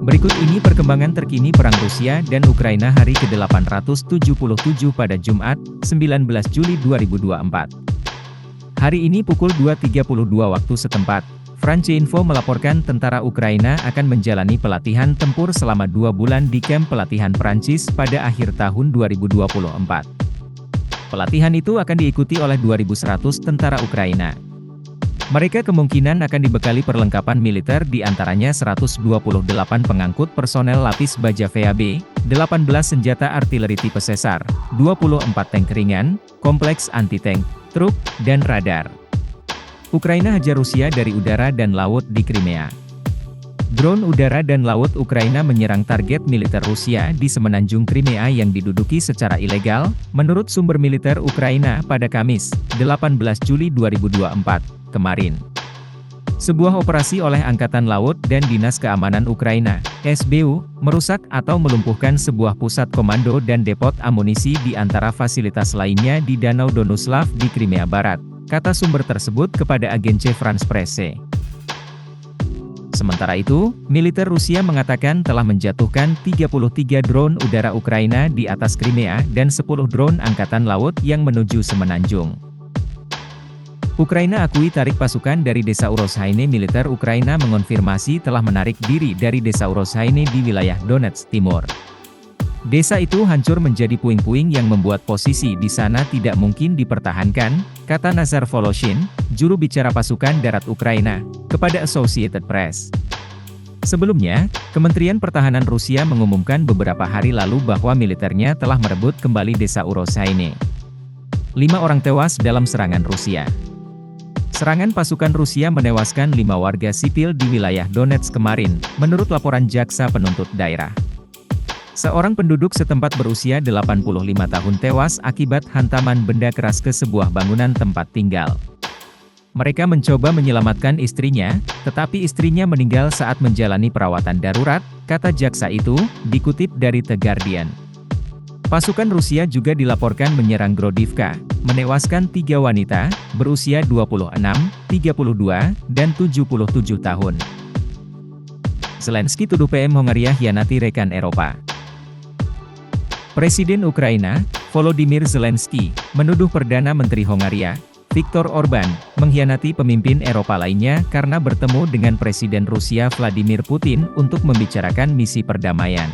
Berikut ini perkembangan terkini Perang Rusia dan Ukraina hari ke-877 pada Jumat, 19 Juli 2024. Hari ini pukul 2.32 waktu setempat, France Info melaporkan tentara Ukraina akan menjalani pelatihan tempur selama 2 bulan di kamp pelatihan Prancis pada akhir tahun 2024. Pelatihan itu akan diikuti oleh 2.100 tentara Ukraina. Mereka kemungkinan akan dibekali perlengkapan militer di antaranya 128 pengangkut personel lapis baja VAB, 18 senjata artileri tipe Caesar, 24 tank ringan, kompleks anti-tank, truk, dan radar. Ukraina hajar Rusia dari udara dan laut di Crimea. Drone udara dan laut Ukraina menyerang target militer Rusia di semenanjung Crimea yang diduduki secara ilegal, menurut sumber militer Ukraina pada Kamis, 18 Juli 2024. Kemarin. Sebuah operasi oleh Angkatan Laut dan Dinas Keamanan Ukraina, SBU, merusak atau melumpuhkan sebuah pusat komando dan depot amunisi di antara fasilitas lainnya di Danau Donuslav di Crimea Barat, kata sumber tersebut kepada agensi France Presse. Sementara itu, militer Rusia mengatakan telah menjatuhkan 33 drone udara Ukraina di atas Crimea dan 10 drone Angkatan Laut yang menuju semenanjung. Ukraina akui tarik pasukan dari desa Urozhaine. Militer Ukraina mengonfirmasi telah menarik diri dari desa Urozhaine di wilayah Donetsk Timur. Desa itu hancur menjadi puing-puing yang membuat posisi di sana tidak mungkin dipertahankan, kata Nazar Voloshin, juru bicara pasukan darat Ukraina, kepada Associated Press. Sebelumnya, Kementerian Pertahanan Rusia mengumumkan beberapa hari lalu bahwa militernya telah merebut kembali desa Urozhaine. 5 orang tewas dalam serangan Rusia. Serangan pasukan Rusia menewaskan 5 warga sipil di wilayah Donetsk kemarin, menurut laporan jaksa penuntut daerah. Seorang penduduk setempat berusia 85 tahun tewas akibat hantaman benda keras ke sebuah bangunan tempat tinggal. Mereka mencoba menyelamatkan istrinya, tetapi istrinya meninggal saat menjalani perawatan darurat, kata jaksa itu, dikutip dari The Guardian. Pasukan Rusia juga dilaporkan menyerang Grodivka, menewaskan 3 wanita, berusia 26, 32, dan 77 tahun. Zelensky tuduh PM Hongaria hianati rekan Eropa. Presiden Ukraina, Volodymyr Zelensky, menuduh Perdana Menteri Hongaria, Viktor Orban, mengkhianati pemimpin Eropa lainnya karena bertemu dengan Presiden Rusia Vladimir Putin untuk membicarakan misi perdamaian.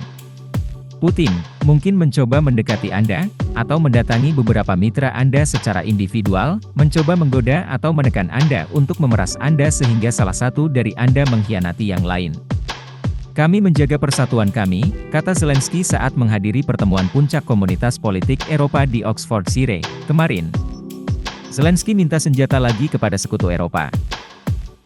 Putin, mungkin mencoba mendekati Anda, atau mendatangi beberapa mitra Anda secara individual, mencoba menggoda atau menekan Anda untuk memeras Anda sehingga salah satu dari Anda mengkhianati yang lain. Kami menjaga persatuan kami, kata Zelensky saat menghadiri pertemuan puncak komunitas politik Eropa di Oxfordshire, kemarin. Zelensky minta senjata lagi kepada sekutu Eropa.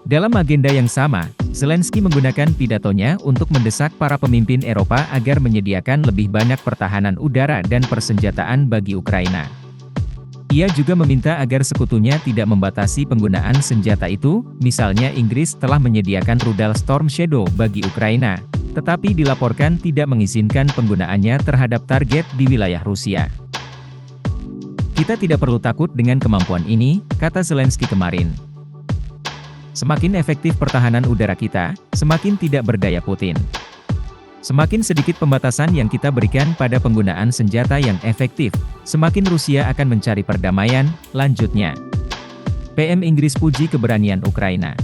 Dalam agenda yang sama, Zelensky menggunakan pidatonya untuk mendesak para pemimpin Eropa agar menyediakan lebih banyak pertahanan udara dan persenjataan bagi Ukraina. Ia juga meminta agar sekutunya tidak membatasi penggunaan senjata itu, misalnya Inggris telah menyediakan rudal Storm Shadow bagi Ukraina, tetapi dilaporkan tidak mengizinkan penggunaannya terhadap target di wilayah Rusia. Kita tidak perlu takut dengan kemampuan ini, kata Zelensky kemarin. Semakin efektif pertahanan udara kita, semakin tidak berdaya Putin. Semakin sedikit pembatasan yang kita berikan pada penggunaan senjata yang efektif, semakin Rusia akan mencari perdamaian, lanjutnya. PM Inggris puji keberanian Ukraina.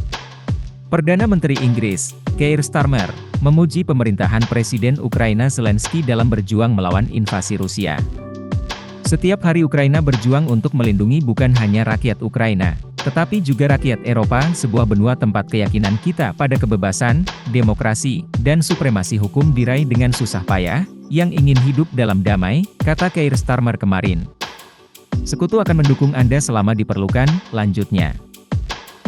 Perdana Menteri Inggris, Keir Starmer, memuji pemerintahan Presiden Ukraina Zelensky dalam berjuang melawan invasi Rusia. Setiap hari Ukraina berjuang untuk melindungi bukan hanya rakyat Ukraina, tetapi juga rakyat Eropa, sebuah benua tempat keyakinan kita pada kebebasan, demokrasi, dan supremasi hukum diraih dengan susah payah, yang ingin hidup dalam damai, kata Keir Starmer kemarin. Sekutu akan mendukung Anda selama diperlukan, lanjutnya.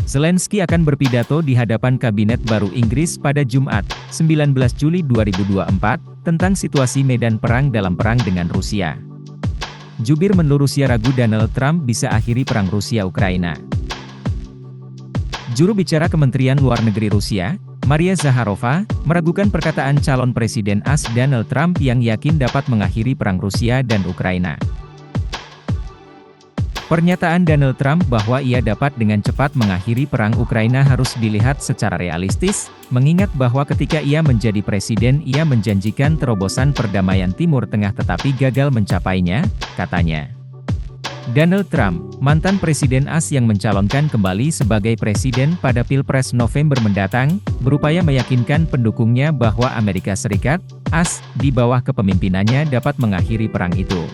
Zelensky akan berpidato di hadapan Kabinet baru Inggris pada Jumat, 19 Juli 2024, tentang situasi medan perang dalam perang dengan Rusia. Jubir Menlu Rusia ragu Donald Trump bisa akhiri perang Rusia-Ukraina. Juru bicara Kementerian Luar Negeri Rusia, Maria Zakharova, meragukan perkataan calon Presiden AS Donald Trump yang yakin dapat mengakhiri perang Rusia dan Ukraina. Pernyataan Donald Trump bahwa ia dapat dengan cepat mengakhiri perang Ukraina harus dilihat secara realistis, mengingat bahwa ketika ia menjadi presiden ia menjanjikan terobosan perdamaian Timur Tengah tetapi gagal mencapainya, katanya. Donald Trump, mantan Presiden AS yang mencalonkan kembali sebagai presiden pada Pilpres November mendatang, berupaya meyakinkan pendukungnya bahwa Amerika Serikat, AS, di bawah kepemimpinannya dapat mengakhiri perang itu.